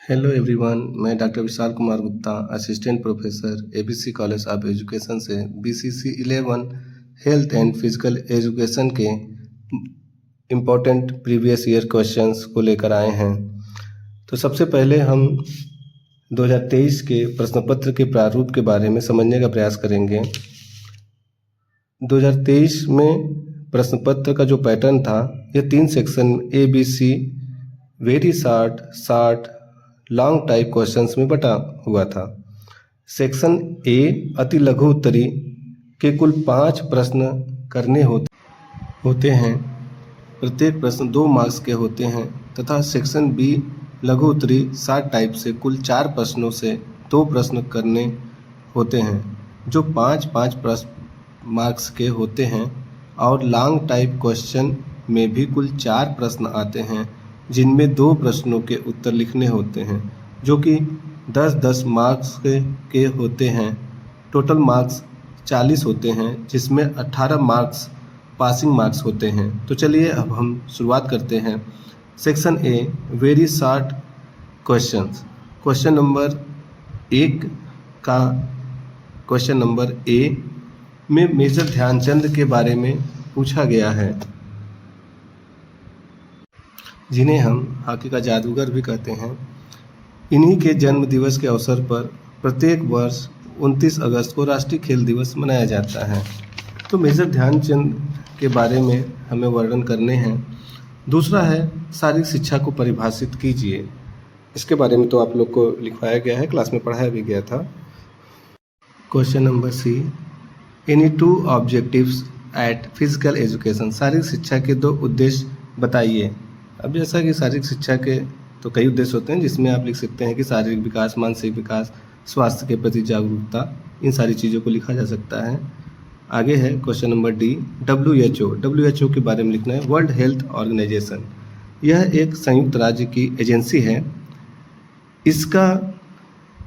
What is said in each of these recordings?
Hello everyone, मैं doctor Vishal Kumar Gupta, assistant professor ABC college of education से BCC 11 health and physical education के important previous year questions को लेकर आए हैं। तो सबसे पहले हम 2023 के प्रश्न पत्र के प्रारूप के बारे में समझने का प्रयास करेंगे। 2023 में प्रश्न पत्र का जो पैटर्न था, यह 3 section A B C very short long type questions में बटा हुआ था। सेक्शन ए अति लघु उत्तरी के कुल 5 प्रश्न करने होते हैं। प्रत्येक प्रश्न 2 मार्क्स के होते हैं तथा सेक्शन बी लघु उत्तरी शार्ट टाइप से कुल 4 प्रश्नों से 2 प्रश्न करने होते हैं, जो 5-5 प्रश्न मार्क्स के होते हैं। और लॉन्ग टाइप क्वेश्चन में भी कुल 4 प्रश्न आते हैं, जिनमें 2 प्रश्नों के उत्तर लिखने होते हैं, जो कि 10-10 मार्क्स के होते हैं। टोटल मार्क्स 40 होते हैं, जिसमें 18 मार्क्स पासिंग मार्क्स होते हैं। तो चलिए अब हम शुरुआत करते हैं। Section a very short questions. Question number 1 का क्वेश्चन नंबर ए में मेजर ध्यानचंद के बारे में पूछा गया है, जिन्हें हम हॉकी का जादूगर भी कहते हैं। इन्हीं के जन्म दिवस के अवसर पर प्रत्येक वर्ष 29 अगस्त को राष्ट्रीय खेल दिवस मनाया जाता है। तो मेजर ध्यानचंद के बारे में हमें वर्णन करने हैं। दूसरा है शारीरिक शिक्षा को परिभाषित कीजिए। इसके बारे में तो आप लोग को लिखवाया गया है, क्लास में पढ़ाया भी गया था। Question number see any 2 objectives eight physical education. शारीरिक शिक्षा के 2 उद्देश्य बताइए। अब जैसा कि शारीरिक शिक्षा के तो कई उद्देश्य होते हैं, जिसमें आप लिख सकते हैं कि शारीरिक विकास, मानसिक विकास, स्वास्थ्य के प्रति जागरूकता, इन सारी चीज़ों को लिखा जा सकता है। आगे है क्वेश्चन नंबर डी WHO के बारे में लिखना है। वर्ल्ड हेल्थ ऑर्गेनाइजेशन, यह एक संयुक्त राज्य की एजेंसी है। इसका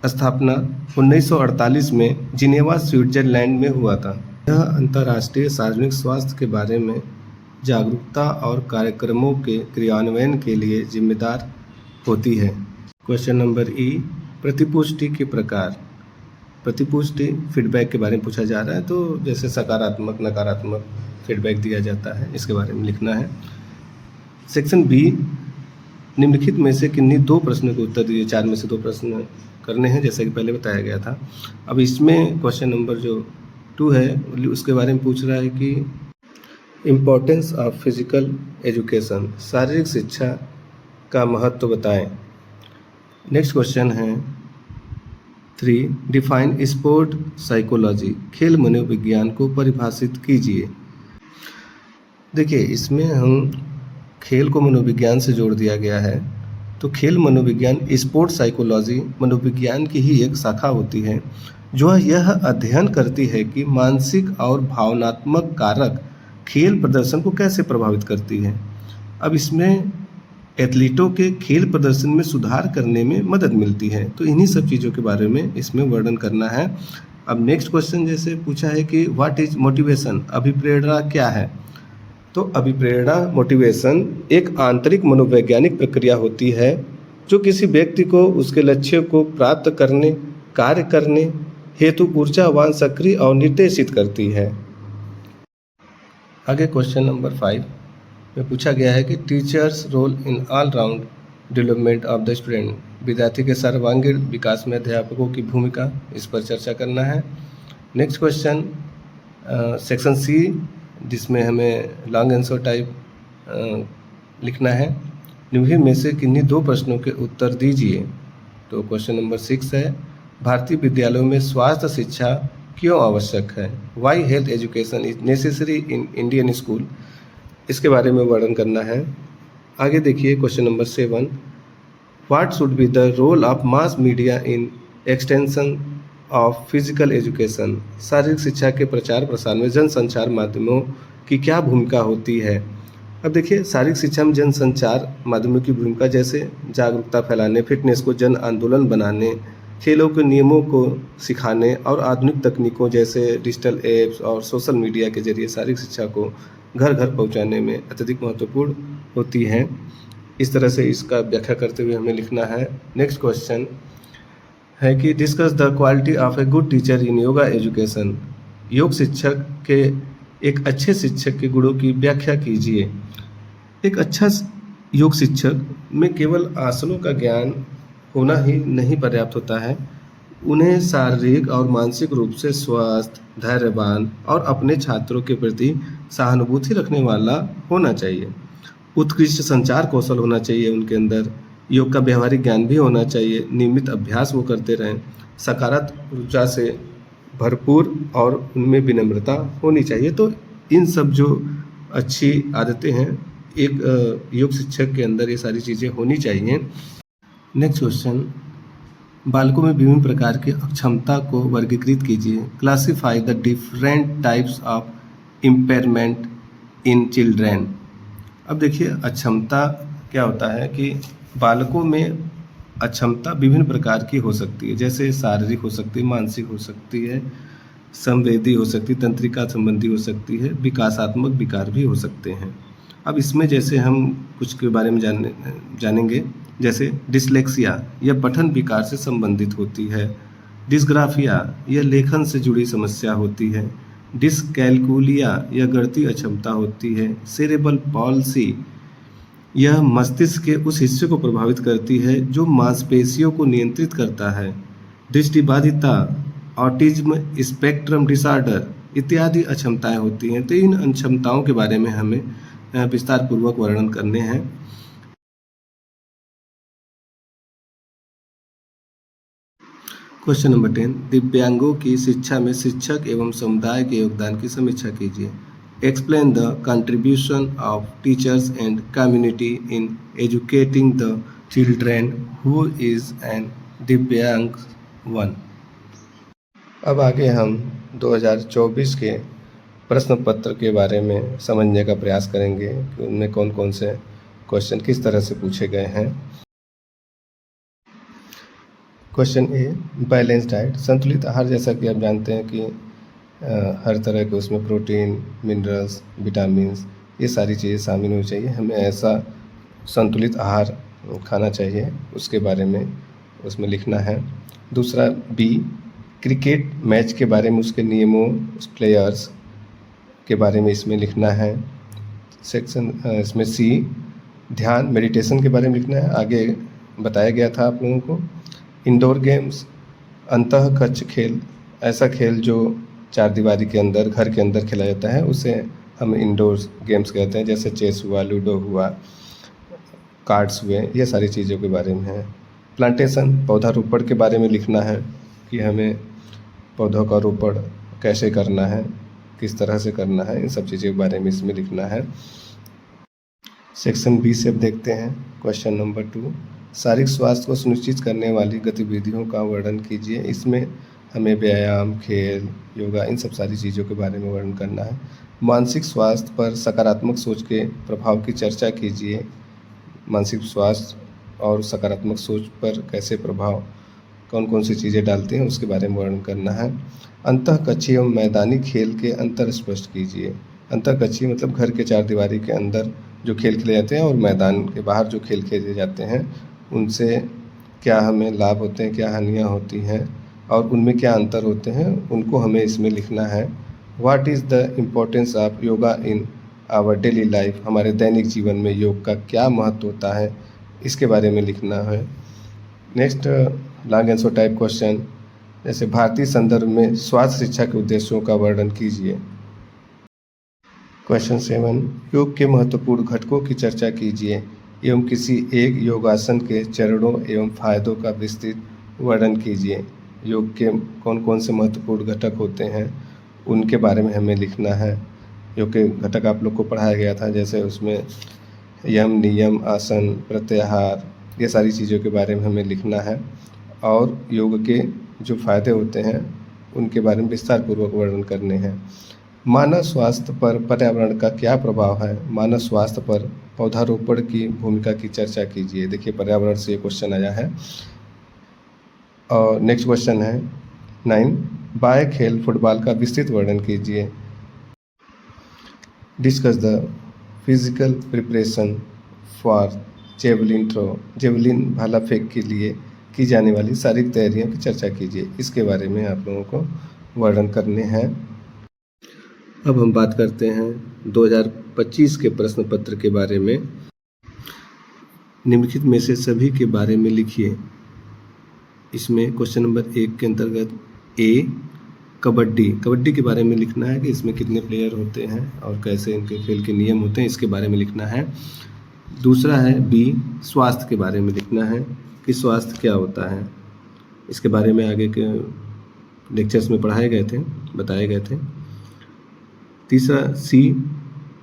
स्थापना 1948 में जिनेवा स्विट्जरलैंड में हुआ था। यह अंतर्राष्ट्रीय सार्वजनिक स्वास्थ्य के बारे में जागरूकता और कार्यक्रमों के क्रियान्वयन के लिए जिम्मेदार होती है। क्वेश्चन नंबर ई प्रतिपुष्टि के प्रकार। प्रतिपुष्टि फीडबैक के बारे में पूछा जा रहा है, तो जैसे सकारात्मक, नकारात्मक फीडबैक दिया जाता है, इसके बारे में लिखना है। सेक्शन बी निम्नलिखित में से किन्हीं 2 प्रश्नों के उत्तर दीजिए। 4 में से 2 प्रश्न करने हैं, जैसा कि पहले बताया गया था। अब इसमें क्वेश्चन नंबर जो 2 है, उसके बारे में पूछ रहा है कि इम्पोर्टेंस ऑफ फिजिकल एजुकेशन, शारीरिक शिक्षा का महत्व बताएं। नेक्स्ट क्वेश्चन है 3 डिफाइन स्पोर्ट साइकोलॉजी, खेल मनोविज्ञान को परिभाषित कीजिए। देखिए, इसमें हम खेल को मनोविज्ञान से जोड़ दिया गया है। तो खेल मनोविज्ञान स्पोर्ट साइकोलॉजी मनोविज्ञान की ही एक शाखा होती है, जो यह अध्ययन करती है कि मानसिक और भावनात्मक कारक खेल प्रदर्शन को कैसे प्रभावित करती है। अब इसमें एथलीटों के खेल प्रदर्शन में सुधार करने में मदद मिलती है। तो इन्हीं सब चीज़ों के बारे में इसमें वर्णन करना है। अब नेक्स्ट क्वेश्चन जैसे पूछा है कि व्हाट इज मोटिवेशन, अभिप्रेरणा क्या है। तो अभिप्रेरणा, मोटिवेशन एक आंतरिक मनोवैज्ञानिक प्रक्रिया होती है, जो किसी व्यक्ति को उसके लक्ष्य को प्राप्त करने, कार्य करने हेतु ऊर्जावान, सक्रिय और निर्देशित करती है। आगे क्वेश्चन नंबर 5 में पूछा गया है कि teachers role in all round development of the student, विद्यार्थी के सर्वांगीण विकास में अध्यापकों की भूमिका, इस पर चर्चा करना है। नेक्स्ट क्वेश्चन सेक्शन सी, जिसमें हमें लॉन्ग आंसर टाइप लिखना है। निम्नलिखित में से किन्हीं 2 प्रश्नों के उत्तर दीजिए। तो क्वेश्चन नंबर 6 है भारतीय विद्यालयों में स्वास्थ्य शिक्षा क्यों आवश्यक है। Why health education is necessary in Indian school, इसके बारे में वर्णन करना है। आगे देखिए question number 7 what should be the role of mass media in extension of physical education, शारीरिक शिक्षा के प्रचार प्रसार में जनसंचार माध्यमों की क्या भूमिका होती है। अब देखिए, शारीरिक शिक्षा में जनसंचार माध्यमों की भूमिका जैसे जागरूकता फैलाने, फिटनेस को जन आंदोलन बनाने, खेलों के नियमों को सिखाने और आधुनिक तकनीकों जैसे डिजिटल ऐप्स और सोशल मीडिया के जरिए शारीरिक शिक्षा को घर घर पहुंचाने में अत्यधिक महत्वपूर्ण होती हैं। इस तरह से इसका व्याख्या करते हुए हमें लिखना है। नेक्स्ट क्वेश्चन है कि discuss the quality of a good teacher in yoga education. योग शिक्षक के एक अच्छे शिक्षक के गुणों की व्याख्या कीजिए। एक अच्छा योग शिक्षक में केवल आसनों का ज्ञान होना ही नहीं पर्याप्त होता है, उन्हें शारीरिक और मानसिक रूप से स्वस्थ, धैर्यवान और अपने छात्रों के प्रति सहानुभूति रखने वाला होना चाहिए। उत्कृष्ट संचार कौशल होना चाहिए उनके अंदर, योग का व्यवहारिक ज्ञान भी होना चाहिए, नियमित अभ्यास वो करते रहें, सकारात्मक ऊर्जा से भरपूर और उनमें विनम्रता होनी चाहिए। तो इन सब जो अच्छी आदतें हैं एक योग शिक्षक के अंदर ये सारी चीज़ें होनी चाहिए। नेक्स्ट क्वेश्चन, बालकों में विभिन्न प्रकार की अक्षमता को वर्गीकृत कीजिए। Classify the different types of impairment in children. अब देखिए अक्षमता क्या होता है कि बालकों में अक्षमता विभिन्न प्रकार की हो सकती है, जैसे शारीरिक हो सकती है, मानसिक हो सकती है, संवेदी हो सकती है, तंत्रिका संबंधी हो सकती है, विकासात्मक विकार भी हो सकते हैं। अब इसमें जैसे हम कुछ के बारे में जानेंगे, जैसे डिसलेक्सिया यह पठन विकार से संबंधित होती है, डिस्ग्राफिया यह लेखन से जुड़ी समस्या होती है, डिसकैलकुलिया यह गणितीय अक्षमता होती है, सेरेब्रल पॉल्सी यह मस्तिष्क के उस हिस्से को प्रभावित करती है जो मांसपेशियों को नियंत्रित करता है, दृष्टिबाधिता, ऑटिज्म स्पेक्ट्रम डिसऑर्डर इत्यादि अक्षमताएं होती हैं। तो इन अक्षमताओं के बारे में हमें विस्तार पूर्वक वर्णन करने हैं। क्वेश्चन नंबर 10, दिव्यांगों की शिक्षा में शिक्षक एवं समुदाय के योगदान की समीक्षा कीजिए। Explain the contribution of teachers and community in educating the children who is an दिव्यांग वन। अब आगे हम 2024 के प्रश्न पत्र के बारे में समझने का प्रयास करेंगे कि उनमें कौन कौन से क्वेश्चन किस तरह से पूछे गए हैं। क्वेश्चन ए, बैलेंस डाइट। संतुलित आहार, जैसा कि आप जानते हैं कि हर तरह के उसमें प्रोटीन, मिनरल्स, विटामिन्स ये सारी चीज़ें शामिल होनी चाहिए। हमें ऐसा संतुलित आहार खाना चाहिए, उसके बारे में उसमें लिखना है। दूसरा बी, क्रिकेट मैच के बारे में, उसके नियमों, उस प्लेयर्स के बारे में इसमें लिखना है। सेक्शन इसमें सी, ध्यान मेडिटेशन के बारे में लिखना है। आगे बताया गया था आप लोगों को। इंडोर गेम्स, अंतः कक्ष खेल, ऐसा खेल जो चार दीवारी के अंदर घर के अंदर खेला जाता है उसे हम इंडोर गेम्स कहते हैं, जैसे चेस हुआ, लूडो हुआ, कार्ड्स हुए, ये सारी चीज़ों के बारे में है। प्लांटेशन, पौधारोपण के बारे में लिखना है कि हमें पौधों का रोपण कैसे करना है, किस तरह से करना है, इन सब चीज़ों के बारे में इसमें लिखना है। सेक्शन बी से अब देखते हैं क्वेश्चन नंबर 2, शारीरिक स्वास्थ्य को सुनिश्चित करने वाली गतिविधियों का वर्णन कीजिए। इसमें हमें व्यायाम, खेल, योगा, इन सब सारी चीज़ों के बारे में वर्णन करना है। मानसिक स्वास्थ्य पर सकारात्मक सोच के प्रभाव की चर्चा कीजिए। मानसिक स्वास्थ्य और सकारात्मक सोच पर कैसे प्रभाव, कौन कौन सी चीज़ें डालती हैं, उसके बारे में वर्णन करना है। अंतःकक्षीय एवं मैदानी खेल के अंतर स्पष्ट कीजिए। अंतःकक्षीय मतलब घर के चार दीवारी के अंदर जो खेल खेले जाते हैं और मैदान के बाहर जो खेल खेले जाते हैं उनसे क्या हमें लाभ होते हैं, क्या हानियाँ होती हैं और उनमें क्या अंतर होते हैं, उनको हमें इसमें लिखना है। What is the importance of yoga in our daily life, हमारे दैनिक जीवन में योग का क्या महत्व होता है, इसके बारे में लिखना है। Next long answer type question, जैसे भारतीय संदर्भ में स्वास्थ्य शिक्षा के उद्देश्यों का वर्णन कीजिए। क्वेश्चन 7, योग के महत्वपूर्ण घटकों की चर्चा कीजिए एवं किसी एक योगासन के चरणों एवं फायदों का विस्तृत वर्णन कीजिए। योग के कौन कौन से महत्वपूर्ण घटक होते हैं उनके बारे में हमें लिखना है। योग के घटक आप लोग को पढ़ाया गया था, जैसे उसमें यम, नियम, आसन, प्रत्याहार, ये सारी चीज़ों के बारे में हमें लिखना है और योग के जो फायदे होते हैं उनके बारे में विस्तार पूर्वक वर्णन करने हैं। मानव स्वास्थ्य पर पर्यावरण का क्या प्रभाव है, मानव स्वास्थ्य पर पौधारोपण की भूमिका की चर्चा कीजिए। देखिए पर्यावरण से ये क्वेश्चन आया है। और नेक्स्ट क्वेश्चन है 9, बाह्य खेल फुटबॉल का विस्तृत वर्णन कीजिए। Discuss the physical preparation for javelin भाला फेंक के लिए की जाने वाली शारीरिक तैयारियों की चर्चा कीजिए। इसके बारे में आप लोगों को वर्णन करने हैं। अब हम बात करते हैं 2025 के प्रश्न पत्र के बारे में। निम्नलिखित में से सभी के बारे में लिखिए। इसमें क्वेश्चन नंबर 1 के अंतर्गत ए कबड्डी के बारे में लिखना है कि इसमें कितने प्लेयर होते हैं और कैसे इनके खेल के नियम होते हैं, इसके बारे में लिखना है। दूसरा है बी स्वास्थ्य के बारे में लिखना है कि स्वास्थ्य क्या होता है, इसके बारे में आगे के लेक्चर्स में बताए गए थे। तीसरा सी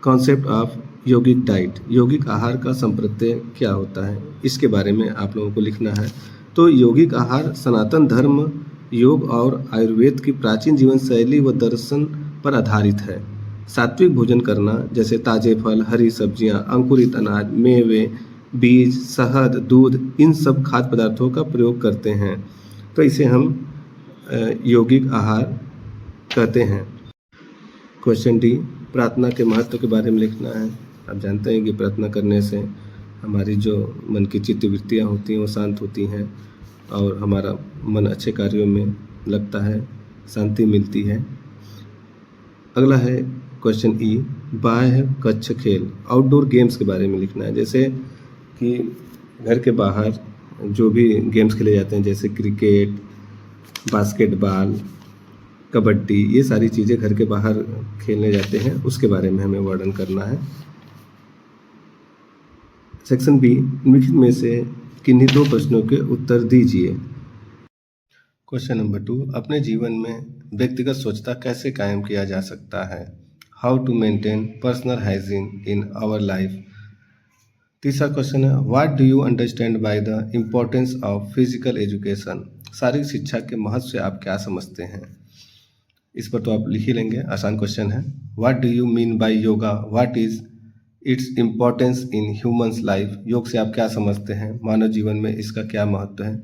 कॉन्सेप्ट ऑफ यौगिक डाइट, यौगिक आहार का संप्रत्यय क्या होता है, इसके बारे में आप लोगों को लिखना है। तो यौगिक आहार सनातन धर्म, योग और आयुर्वेद की प्राचीन जीवन शैली व दर्शन पर आधारित है। सात्विक भोजन करना जैसे ताजे फल, हरी सब्जियां, अंकुरित अनाज, मेवे, बीज, शहद, दूध, इन सब खाद्य पदार्थों का प्रयोग करते हैं, तो इसे हम यौगिक आहार कहते हैं। क्वेश्चन डी प्रार्थना के महत्व के बारे में लिखना है। आप जानते हैं कि प्रार्थना करने से हमारी जो मन की चित्तवृत्तियाँ होती हैं वो शांत होती हैं और हमारा मन अच्छे कार्यों में लगता है, शांति मिलती है। अगला है क्वेश्चन ई बाह्य कक्ष खेल, आउटडोर गेम्स के बारे में लिखना है। जैसे कि घर के बाहर जो भी गेम्स खेले जाते हैं जैसे क्रिकेट, बास्केटबॉल, कबड्डी, ये सारी चीज़ें घर के बाहर खेलने जाते हैं, उसके बारे में हमें वर्णन करना है। सेक्शन बी निम्नलिखित में से किन्हीं 2 प्रश्नों के उत्तर दीजिए। क्वेश्चन नंबर 2 अपने जीवन में व्यक्तिगत स्वच्छता कैसे कायम किया जा सकता है, how to maintain personal hygiene in our life. तीसरा क्वेश्चन है what do you understand by the importance of physical education, शारीरिक शिक्षा के महत्व से आप क्या समझते हैं। इस पर तो आप लिख ही लेंगे, आसान क्वेश्चन है। What do you mean by yoga, what is its importance in humans life, योग से आप क्या समझते हैं, मानव जीवन में इसका क्या महत्व है।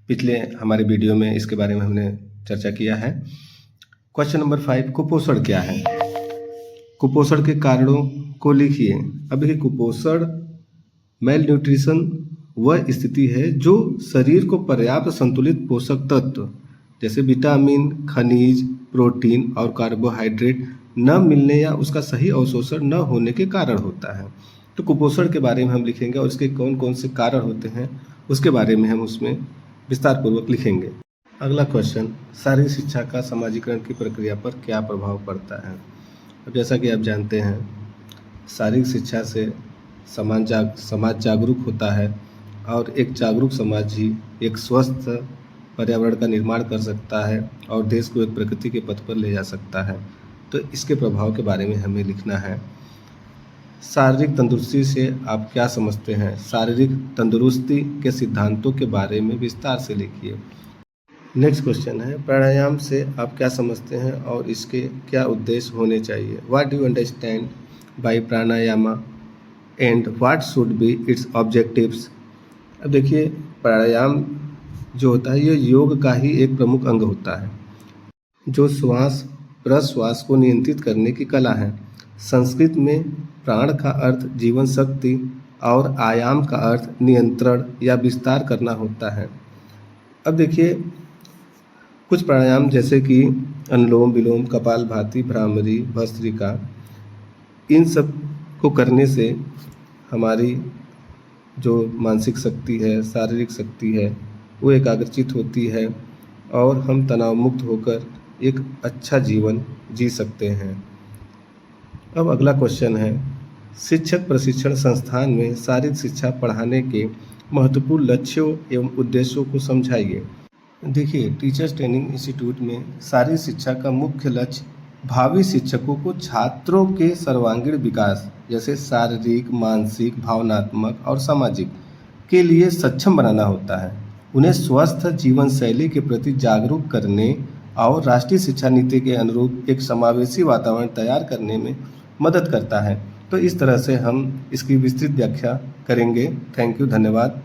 पिछले हमारे वीडियो में इसके बारे में हमने चर्चा किया है। क्वेश्चन नंबर 5 कुपोषण क्या है, कुपोषण के कारणों को लिखिए। अब देखिए कुपोषण मेल न्यूट्रिशन वह स्थिति है जो शरीर को पर्याप्त संतुलित पोषक तत्व जैसे विटामिन, खनिज, प्रोटीन और कार्बोहाइड्रेट न मिलने या उसका सही अवशोषण न होने के कारण होता है। तो कुपोषण के बारे में हम लिखेंगे और इसके कौन कौन से कारण होते हैं उसके बारे में हम उसमें विस्तार पूर्वक लिखेंगे। अगला क्वेश्चन शारीरिक शिक्षा का समाजीकरण की प्रक्रिया पर क्या प्रभाव पड़ता है। अब जैसा कि आप जानते हैं शारीरिक शिक्षा से समाज जागरूक होता है और एक जागरूक समाज ही एक स्वस्थ पर्यावरण का निर्माण कर सकता है और देश को एक प्रगति के पथ पर ले जा सकता है। तो इसके प्रभाव के बारे में हमें लिखना है। शारीरिक तंदुरुस्ती से आप क्या समझते हैं, शारीरिक तंदुरुस्ती के सिद्धांतों के बारे में विस्तार से लिखिए। नेक्स्ट क्वेश्चन है प्राणायाम से आप क्या समझते हैं और इसके क्या उद्देश्य होने चाहिए। What do you understand bye pranayama and what should B it's objectives. अब देखिए प्राणायाम जो होता है ये योग का ही एक प्रमुख अंग होता है जो श्वास प्रश्वास को नियंत्रित करने की कला है। संस्कृत में प्राण का अर्थ जीवन शक्ति और आयाम का अर्थ नियंत्रण या विस्तार करना होता है। अब देखिए कुछ प्राणायाम जैसे कि अनुलोम विलोम, कपालभाति, भ्रामरी, भस्त्रिका, इन सब को करने से हमारी जो मानसिक शक्ति है, शारीरिक शक्ति है, वो एकाग्रचित होती है और हम तनाव मुक्त होकर एक अच्छा जीवन जी सकते हैं। अब अगला क्वेश्चन है शिक्षक प्रशिक्षण संस्थान में शारीरिक शिक्षा पढ़ाने के महत्वपूर्ण लक्ष्यों एवं उद्देश्यों को समझाइए। देखिए टीचर्स ट्रेनिंग इंस्टीट्यूट में शारीरिक शिक्षा का मुख्य लक्ष्य भावी शिक्षकों को छात्रों के सर्वांगीण विकास जैसे शारीरिक, मानसिक, भावनात्मक और सामाजिक के लिए सक्षम बनाना होता है। उन्हें स्वस्थ जीवन शैली के प्रति जागरूक करने और राष्ट्रीय शिक्षा नीति के अनुरूप एक समावेशी वातावरण तैयार करने में मदद करता है। तो इस तरह से हम इसकी विस्तृत व्याख्या करेंगे। थैंक यू, धन्यवाद।